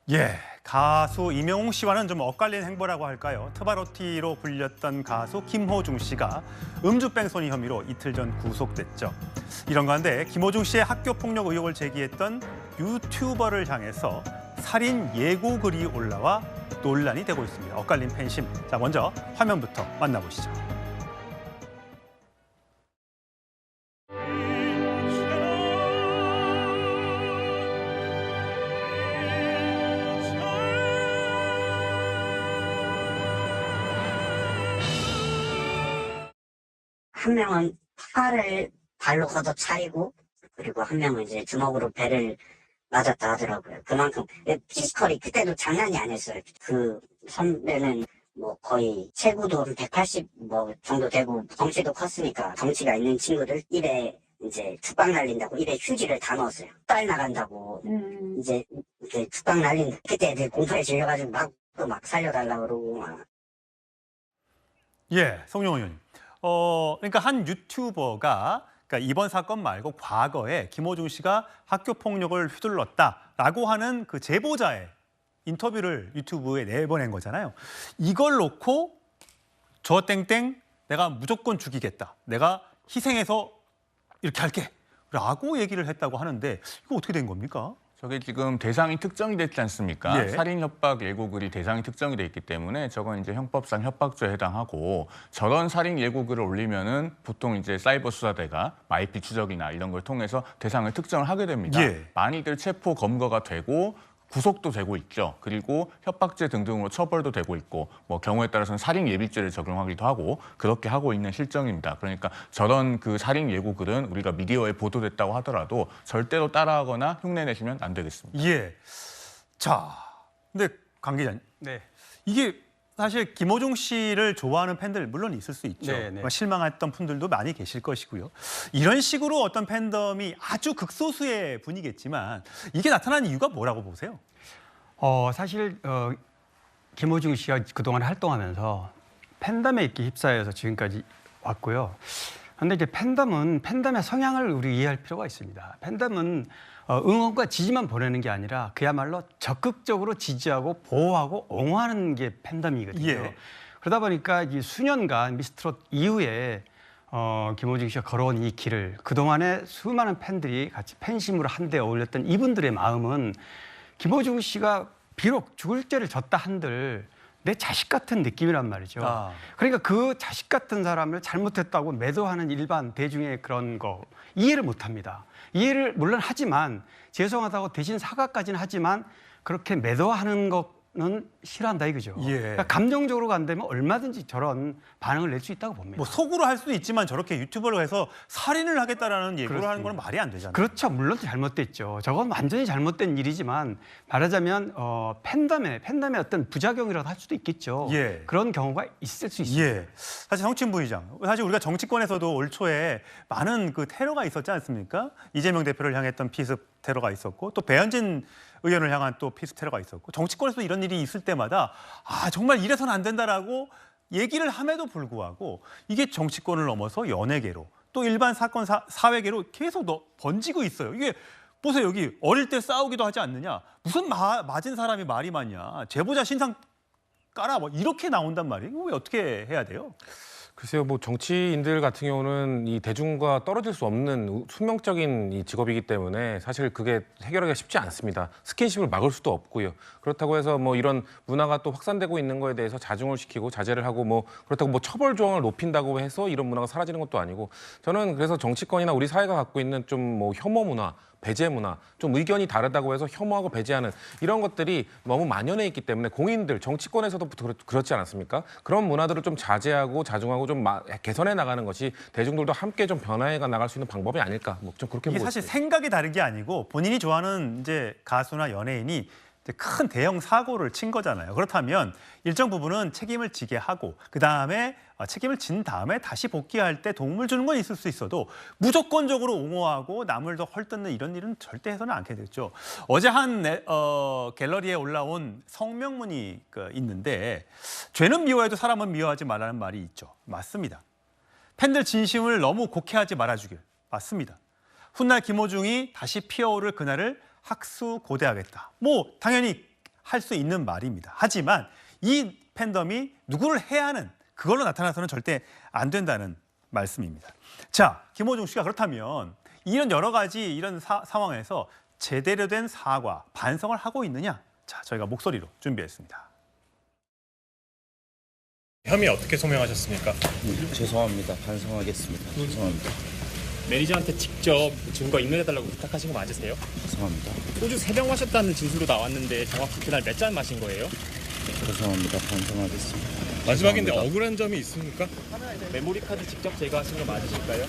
예, 가수 임영웅 씨와는 좀 엇갈린 행보라고 할까요? 트바로티로 불렸던 가수 김호중 씨가 음주뺑소니 혐의로 이틀 전 구속됐죠. 이런 가운데 김호중 씨의 학교 폭력 의혹을 제기했던 유튜버를 향해서 살인 예고 글이 올라와 논란이 되고 있습니다. 엇갈린 팬심. 자, 먼저 화면부터 만나보시죠. 한 명은 팔을 발로 걷어차리고, 그리고 한 명은 이제 주먹으로 배를 맞았다 하더라고요. 그만큼 피지컬이 그때도 장난이 아니었어요. 그 선배는 뭐 거의 체구도 180 뭐 정도 되고 덩치도 컸으니까 덩치가 있는 친구들 입에 이제 죽빵 날린다고 입에 휴지를 다 넣었어요. 딸 나간다고 이제 이렇게 죽빵 날린 그때 애들 공포에 질려가지고 막 살려달라고 그러고 막. 예, 송영호 의원님. 그러니까 한 유튜버가 그러니까 이번 사건 말고 과거에 김호중 씨가 학교 폭력을 휘둘렀다라고 하는 그 제보자의 인터뷰를 유튜브에 내보낸 거잖아요. 이걸 놓고 저 땡땡 내가 무조건 죽이겠다. 내가 희생해서 이렇게 할게. 라고 얘기를 했다고 하는데 이거 어떻게 된 겁니까? 저게 지금 대상이 특정이 됐지 않습니까? 예. 살인 협박 예고글이 대상이 특정이 돼 있기 때문에 저건 이제 형법상 협박죄에 해당하고 저런 살인 예고글을 올리면은 보통 이제 사이버 수사대가 IP 추적이나 이런 걸 통해서 대상을 특정을 하게 됩니다. 예. 많이들 체포 검거가 되고 구속도 되고 있죠. 그리고 협박죄 등등으로 처벌도 되고 있고 뭐 경우에 따라서는 살인 예비죄를 적용하기도 하고 그렇게 하고 있는 실정입니다. 그러니까 저런 그 살인 예고글은 우리가 미디어에 보도됐다고 하더라도 절대로 따라하거나 흉내내시면 안 되겠습니다. 예. 자, 근데 강 기자님. 네. 이게 사실 김호중 씨를 좋아하는 팬들 물론 있을 수 있죠. 네. 실망했던 분들도 많이 계실 것이고요. 이런 식으로 어떤 팬덤이 아주 극소수의 분이겠지만 이게 나타난 이유가 뭐라고 보세요? 사실 김호중 씨가 그동안 활동하면서 팬덤에 이렇게 휩싸여서 지금까지 왔고요. 그런데 이제 팬덤의 성향을 우리 이해할 필요가 있습니다. 팬덤은 응원과 지지만 보내는 게 아니라 그야말로 적극적으로 지지하고 보호하고 옹호하는 게 팬덤이거든요. 예. 그러다 보니까 이 수년간 미스트롯 이후에 김호중 씨가 걸어온 이 길을 그동안에 수많은 팬들이 같이 팬심으로 한데 어울렸던 이분들의 마음은 김호중 씨가 비록 죽을 죄를 졌다 한들 내 자식 같은 느낌이란 말이죠. 그러니까 그 자식 같은 사람을 잘못했다고 매도하는 일반 대중의 그런 거 이해를 못합니다. 이해를 물론 하지만 죄송하다고 대신 사과까지는 하지만 그렇게 매도하는 거는 싫어한다 이거죠. 예. 그러니까 감정적으로 간다면 얼마든지 저런 반응을 낼 수 있다고 봅니다. 뭐 속으로 할 수도 있지만 저렇게 유튜버를 해서 살인을 하겠다라는 예고를 하는 건 그렇습니다. 말이 안 되잖아요. 그렇죠. 물론 잘못됐죠. 저건 완전히 잘못된 일이지만 말하자면 팬덤의 어떤 부작용이라도 할 수도 있겠죠. 예. 그런 경우가 있을 수 있습니다. 예. 사실 성친 부의장, 사실 우리가 정치권에서도 올 초에 많은 그 테러가 있었지 않습니까? 이재명 대표를 향했던 피습 테러가 있었고 또 배현진 의원을 향한 또 피습 테러가 있었고 정치권에서도 이런 일이 있을 때마다 정말 이래서는 안 된다라고 얘기를 함에도 불구하고 이게 정치권을 넘어서 연예계로 또 일반 사건 사회계로 계속 번지고 있어요. 이게 보세요. 여기 어릴 때 싸우기도 하지 않느냐. 무슨 맞은 사람이 말이 많냐. 제보자 신상 깔아 뭐 이렇게 나온단 말이에요. 이거 왜 어떻게 해야 돼요? 글쎄요, 뭐 정치인들 같은 경우는 이 대중과 떨어질 수 없는 숙명적인 이 직업이기 때문에 사실 그게 해결하기가 쉽지 않습니다. 스킨십을 막을 수도 없고요. 그렇다고 해서 뭐 이런 문화가 또 확산되고 있는 거에 대해서 자중을 시키고 자제를 하고 뭐 그렇다고 뭐 처벌 조항을 높인다고 해서 이런 문화가 사라지는 것도 아니고 저는 그래서 정치권이나 우리 사회가 갖고 있는 좀 뭐 혐오 문화, 배제 문화, 좀 의견이 다르다고 해서 혐오하고 배제하는 이런 것들이 너무 만연해 있기 때문에 공인들, 정치권에서도 그렇지 않았습니까? 그런 문화들을 좀 자제하고 자중하고 좀 개선해 나가는 것이 대중들도 함께 좀 변화해 나갈 수 있는 방법이 아닐까? 뭐 좀 그렇게 이게 보고 사실 있습니다. 생각이 다른 게 아니고 본인이 좋아하는 이제 가수나 연예인이 큰 대형 사고를 친 거잖아요. 그렇다면 일정 부분은 책임을 지게 하고 그다음에 책임을 진 다음에 다시 복귀할 때 도움을 주는 건 있을 수 있어도 무조건적으로 옹호하고 남을 더 헐뜯는 이런 일은 절대 해서는 않게 됐죠. 어제 한 갤러리에 올라온 성명문이 있는데 죄는 미워해도 사람은 미워하지 말라는 말이 있죠. 맞습니다. 팬들 진심을 너무 곡해하지 말아주길. 맞습니다. 훗날 김호중이 다시 피어오를 그날을 학수고대하겠다. 뭐 당연히 할 수 있는 말입니다. 하지만 이 팬덤이 누구를 해야 하는 그걸로 나타나서는 절대 안 된다는 말씀입니다. 자, 김호중 씨가 그렇다면 이런 여러 가지 이런 상황에서 제대로 된 사과, 반성을 하고 있느냐? 자, 저희가 목소리로 준비했습니다. 혐의 어떻게 소명하셨습니까? 죄송합니다. 반성하겠습니다. 죄송합니다. 매니저한테 직접 증거 인멸해달라고 부탁하신 거 맞으세요? 죄송합니다. 소주 3병 마셨다는 진술로 나왔는데 정확히 그날 몇 잔 마신 거예요? 죄송합니다. 반성하겠습니다. 마지막인데 죄송합니다. 억울한 점이 있습니까? 메모리 카드 직접 제거하신 거 맞으실까요?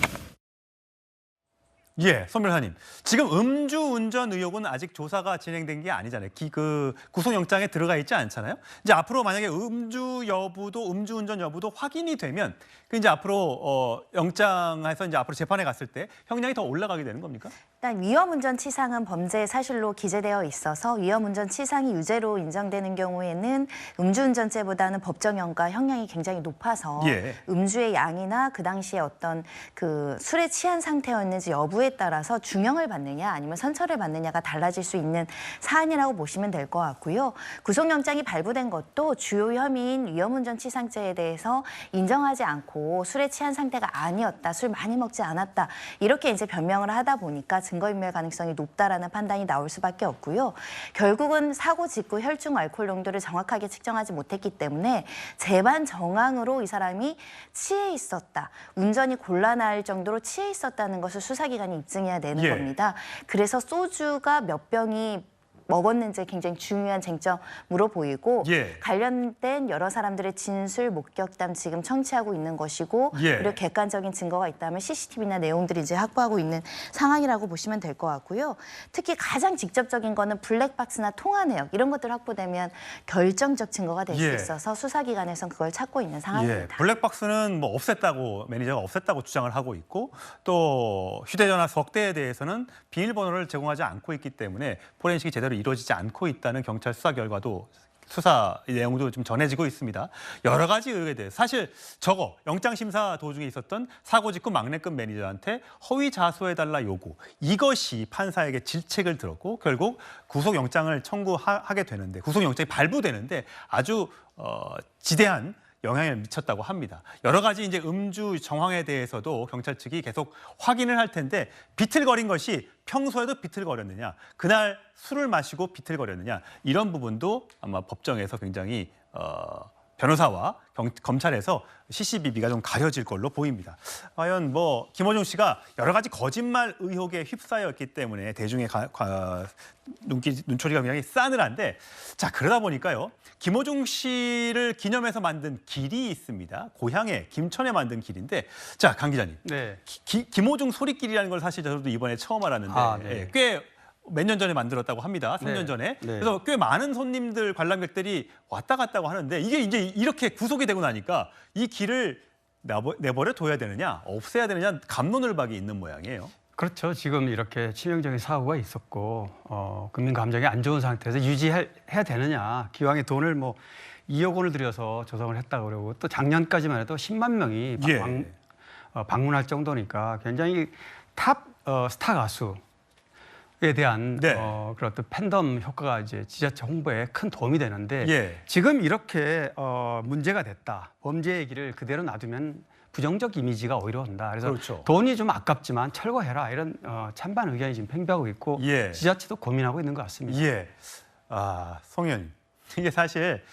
예, 손 변호사님. 지금 음주운전 의혹은 아직 조사가 진행된 게 아니잖아요. 그 구속영장에 들어가 있지 않잖아요. 이제 앞으로 만약에 음주운전 여부도 확인이 되면 그 이제 앞으로 영장에서 이제 앞으로 재판에 갔을 때 형량이 더 올라가게 되는 겁니까? 일단 위험운전치상은 범죄 사실로 기재되어 있어서 위험운전치상이 유죄로 인정되는 경우에는 음주운전죄보다는 법정형과 형량이 굉장히 높아서 예. 음주의 양이나 그 당시에 어떤 그 술에 취한 상태였는지 여부에 따라서 중형을 받느냐 아니면 선처를 받느냐가 달라질 수 있는 사안이라고 보시면 될 것 같고요. 구속영장이 발부된 것도 주요 혐의인 위험운전치상죄에 대해서 인정하지 않고 술에 취한 상태가 아니었다, 술 많이 먹지 않았다 이렇게 이제 변명을 하다 보니까 증거인멸 가능성이 높다라는 판단이 나올 수밖에 없고요. 결국은 사고 직후 혈중 알코올 농도를 정확하게 측정하지 못했기 때문에 재반 정황으로 이 사람이 취해 있었다, 운전이 곤란할 정도로 취해 있었다는 것을 수사기관이 입증해야 되는 예. 겁니다. 그래서 소주가 몇 병이 먹었는지 굉장히 중요한 쟁점으로 보이고 예. 관련된 여러 사람들의 진술, 목격담 지금 청취하고 있는 것이고 예. 그리고 객관적인 증거가 있다면 CCTV나 내용들이 이제 확보하고 있는 상황이라고 보시면 될 것 같고요. 특히 가장 직접적인 거는 블랙박스나 통화 내역 이런 것들 확보되면 결정적 증거가 될 수 예. 있어서 수사기관에서는 그걸 찾고 있는 예, 상황입니다. 블랙박스는 뭐 없앴다고 매니저가 없앴다고 주장을 하고 있고 또 휴대전화 석대에 대해서는 비밀번호를 제공하지 않고 있기 때문에 포렌식이 제대로 이루어지지 않고 있다는 경찰 수사 결과도 수사 내용도 좀 전해지고 있습니다. 여러 가지 의혹에 대해 사실 저거 영장 심사 도중에 있었던 사고 직후 막내급 매니저한테 허위 자수해달라 요구 이것이 판사에게 질책을 들었고 결국 구속영장을 청구하게 되는데 구속영장이 발부되는데 아주 지대한 영향을 미쳤다고 합니다. 여러 가지 이제 음주 정황에 대해서도 경찰 측이 계속 확인을 할 텐데 비틀거린 것이 평소에도 비틀거렸느냐, 그날 술을 마시고 비틀거렸느냐 이런 부분도 아마 법정에서 굉장히 변호사와 검찰에서 CCBB가 좀 가려질 걸로 보입니다. 과연 뭐 김호중 씨가 여러 가지 거짓말 의혹에 휩싸였기 때문에 대중의 눈초리가 굉장히 싸늘한데 자 그러다 보니까요. 김호중 씨를 기념해서 만든 길이 있습니다. 고향에 김천에 만든 길인데 자 강 기자님, 네. 김호중 소리길이라는 걸 사실 저도 이번에 처음 알았는데 네. 예, 꽤 몇 년 전에 만들었다고 합니다. 3년 네. 전에. 네. 그래서 꽤 많은 손님들, 관람객들이 왔다 갔다고 하는데 이게 이제 이렇게 구속이 되고 나니까 이 길을 내버려 둬야 되느냐, 없애야 되느냐 갑론을박이 있는 모양이에요. 그렇죠. 지금 이렇게 치명적인 사고가 있었고 국민 감정이 안 좋은 상태에서 유지해야 되느냐. 기왕에 돈을 뭐 2억 원을 들여서 조성을 했다고 그러고 또 작년까지만 해도 10만 명이 예. 방문할 정도니까 굉장히 탑 스타 가수에 대한 네. 그런 어떤 팬덤 효과가 이제 지자체 홍보에 큰 도움이 되는데 예. 지금 이렇게 문제가 됐다. 범죄 얘기를 그대로 놔두면 부정적 이미지가 오히려 온다. 그래서 그렇죠. 돈이 좀 아깝지만 철거해라 이런 찬반 의견이 지금 팽배하고 있고 예. 지자체도 고민하고 있는 것 같습니다. 예. 송 의원님, 이게 사실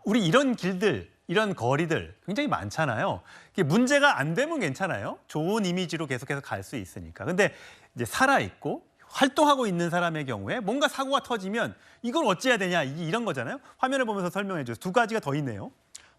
우리 이런 길들, 이런 거리들 굉장히 많잖아요. 이게 문제가 안 되면 괜찮아요. 좋은 이미지로 계속해서 갈 수 있으니까. 근데 이제 살아 있고 활동하고 있는 사람의 경우에 뭔가 사고가 터지면 이걸 어찌해야 되냐 이런 거잖아요. 화면을 보면서 설명해 주세요. 두 가지가 더 있네요.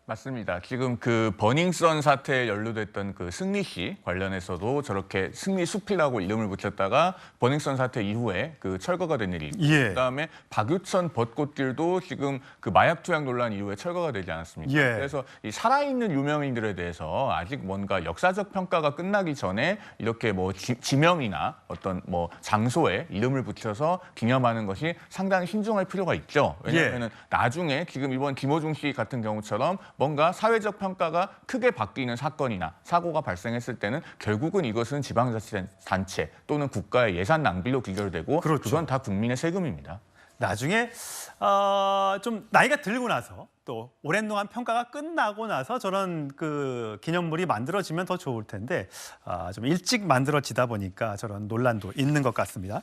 맞습니다. 지금 그 버닝썬 사태에 연루됐던 그 승리 씨 관련해서도 저렇게 승리 숲이라고 이름을 붙였다가 버닝썬 사태 이후에 그 철거가 된 일이 있고 예. 그다음에 박유천 벚꽃길도 지금 그 마약 투약 논란 이후에 철거가 되지 않았습니까? 예. 그래서 이 살아있는 유명인들에 대해서 아직 뭔가 역사적 평가가 끝나기 전에 이렇게 뭐 지명이나 어떤 뭐 장소에 이름을 붙여서 기념하는 것이 상당히 신중할 필요가 있죠. 왜냐하면 나중에 지금 이번 김호중 씨 같은 경우처럼 뭔가 사회적 평가가 크게 바뀌는 사건이나 사고가 발생했을 때는 결국은 이것은 지방자치단체 또는 국가의 예산 낭비로 귀결되고 그렇죠. 그건 다 국민의 세금입니다. 나중에 좀 나이가 들고 나서 또 오랜 동안 평가가 끝나고 나서 저런 그 기념물이 만들어지면 더 좋을 텐데 좀 일찍 만들어지다 보니까 저런 논란도 있는 것 같습니다.